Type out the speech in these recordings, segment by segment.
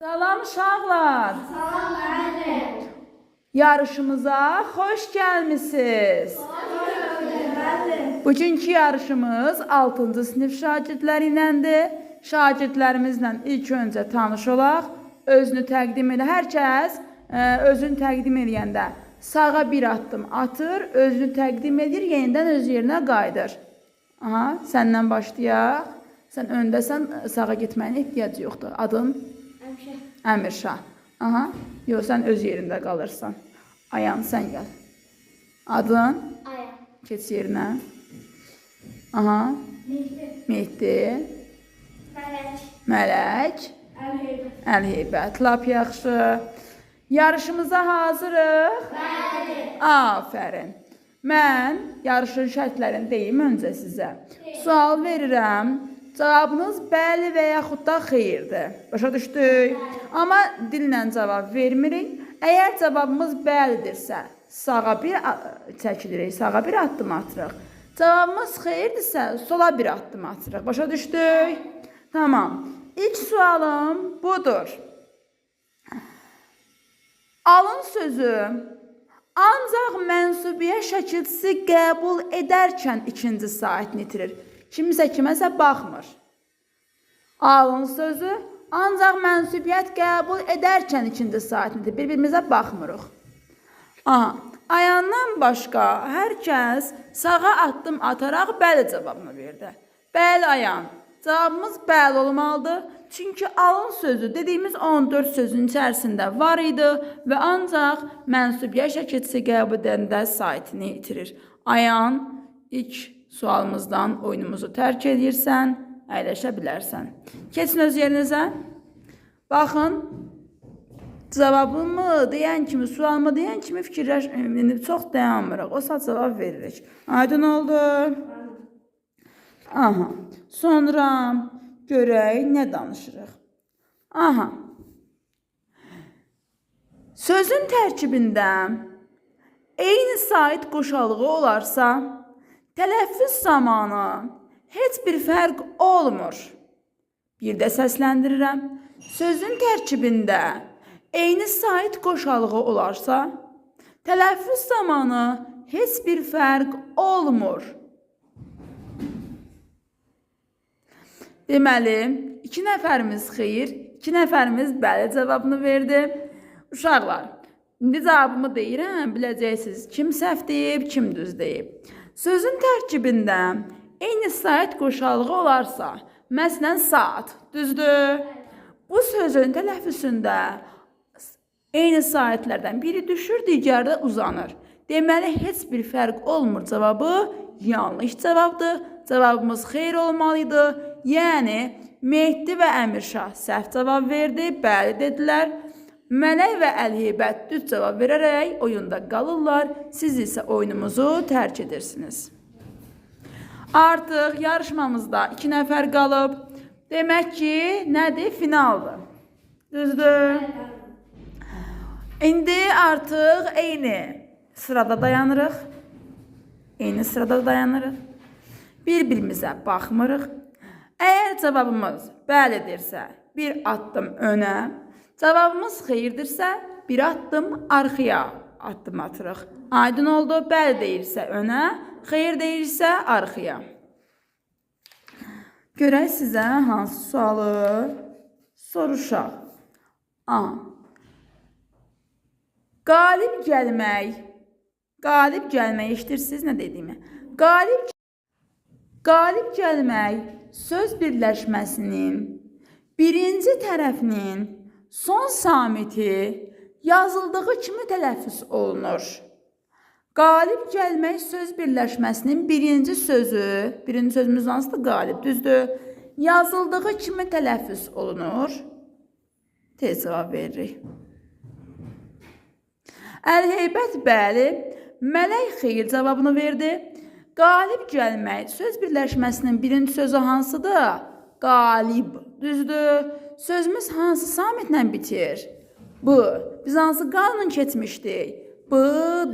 Salam uşaqlar. Salam müəllim. Yarışımıza xoş gəlmisiniz. Bugünkü yarışımız 6-cı sinif şagirdləri iləndir. Şagirdlərimizlə ilk öncə tanış olaq. Özünü təqdim edə. Hər kəs özünü təqdim edəndə sağa bir addım atır, özünü təqdim edir, yenidən öz yerinə qayıdır. Aha, səndən başlayaq. Sən öndəsən, sağa getməyin ehtiyac yoxdur. Adın? Əmirşah. Aha, yox, sən öz yerində qalırsan. Ayan, sən gəl. Adın? Aya. Keç yerinə. Aha. Mehdi. Mələk. Mələk. Əlheybət. Əlheybət. Lap yaxşı. Yarışımıza hazırıq? Bəli. Afərin. Mən yarışın şərtlərini deyim öncə sizə. Sual verirəm. Cavabınız bəli və yaxud da xeyirdir. Başa düşdük? Amma dillə cavab vermirik. Əgər cavabımız bəlidirsə, sağa bir çəkilirik, sağa bir addım atırıq. Cavabımız xeyirdirsə, sola bir addım atırıq. Başa düşdük? Tamam. İlk sualım budur. Alın sözü ancaq mənsubiyə şəkilçisi qəbul edərkən ikinci saatini itirir. Kimisə kiməsə baxmır. Alın sözü ancaq mənsubiyyət qəbul edərkən ikinci saatini itirir. Bir-birimizə baxmırıq. Aha, ayandan başqa hər kəs sağa addım ataraq bəli cavabını verdi. Bəli ayan. Cavabımız bəli olmalıdır. Çünki alın sözü dediyimiz 14 sözün içərisində var idi və ancaq mənsubiyə şəkilçisi qəbul edəndə saatini itirir. Ayan, ilk sualımızdan oyunumuzu tərk edirsən, əyləşə bilərsən. Keçin öz yerinizə. Baxın, cavabımı deyən kimi, sualımı deyən kimi çox dayanmırıq. O saat cavab veririk. Aydın oldu. Aha, sonra görək nə danışırıq. Aha, sözün tərkibində eyni sait qoşalığı olarsa, tələffüz zamanı heç bir fərq olmur. Bir də səsləndirirəm. Sözün tərkibində eyni sait qoşalığı olarsa, tələffüz zamanı heç bir fərq olmur. Deməli, 2 nəfərimiz xeyir, 2 nəfərimiz bəli cavabını verdi. Uşaqlar, indi cavabımı deyirəm, biləcəksiniz kim səhv deyib, kim düz deyib. Sözün tərkibində eyni sait qoşalığı olarsa, məsələn saat, düzdür? Bu sözün tələffüzündə eyni saatlərdən biri düşür, digəri də uzanır. Deməli, heç bir fərq olmur cavabı, yanlış cavabdır. Cavabımız xeyr olmalıydı. Yəni, Mehdi və Əmirşah səhv cavab verdi, bəli dedilər. Mələk və Əlheybət düz cavab verərək oyunda qalırlar. Siz isə oyunumuzu tərk edirsiniz. Artıq yarışmamızda 2 nəfər qalıb. Demək ki, nədir? Finaldır. Düzdür? İndi artıq eyni sırada dayanırıq. Eyni sırada dayanırıq. Bir-birimizə baxmırıq. Əgər cavabımız bəlidirsə, bir addım önə, cavabımız xeyirdirsə, bir addım arxaya addım atırıq. Aydın oldu, bəli deyirsə önə, xeyir deyirsə arxaya. Görək sizə hansı sualı soruşaq. Qalib gəlmək. Qalib gəlmək eşidirsiniz nə dediyimi? Qalib gəlmək söz birləşməsinin birinci tərəfinin son samiti yazıldığı kimi tələffüz olunur. Qalib gəlmək söz birləşməsinin birinci sözümüz hansıdır? Qalib, düzdür? Yazıldığı kimi tələffüz olunur. Tez cavab veririk. Əlheybət bəli, Mələk xeyir cavabını verdi. Qalib gəlmək söz birləşməsinin birinci sözü hansıdır? Qalib, düzdür? Sözümüz hansı samitlə bitir? Bu. Biz hansı qanun keçmişdik? B,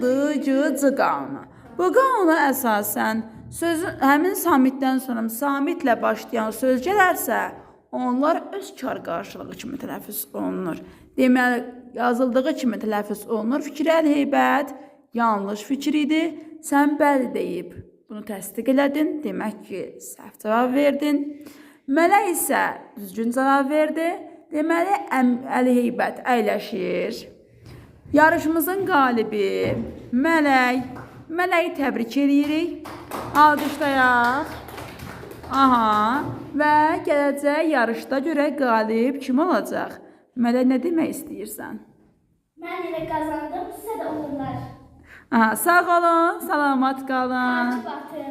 D, C, C qanunu. Bu qanuna əsasən sözün həmin samitdən sonra samitlə başlayan söz gələrsə, onlar öz kar qarşılığı kimi tələffüz olunur. Deməli, yazıldığı kimi tələffüz olunur. Fikri Əl-Heybət yanlış fikir idi. Sən bəli deyib bunu təsdiq elədin. Demək ki, səhv cavab verdin. Mələk isə düzgün cavab verdi. Deməli, Əl-Heybət əyləşir. Yarışımızın qalibi Mələk. Mələyi təbrik edirik. Alqışlayaq. Aha. Və gələcək yarışda görək qalib kim olacaq? Mələk, nə demək istəyirsən? Mən yenə qazandım, sizə də uğurlar. Aha, sağ olun, salamat qalın. Hacı Batı.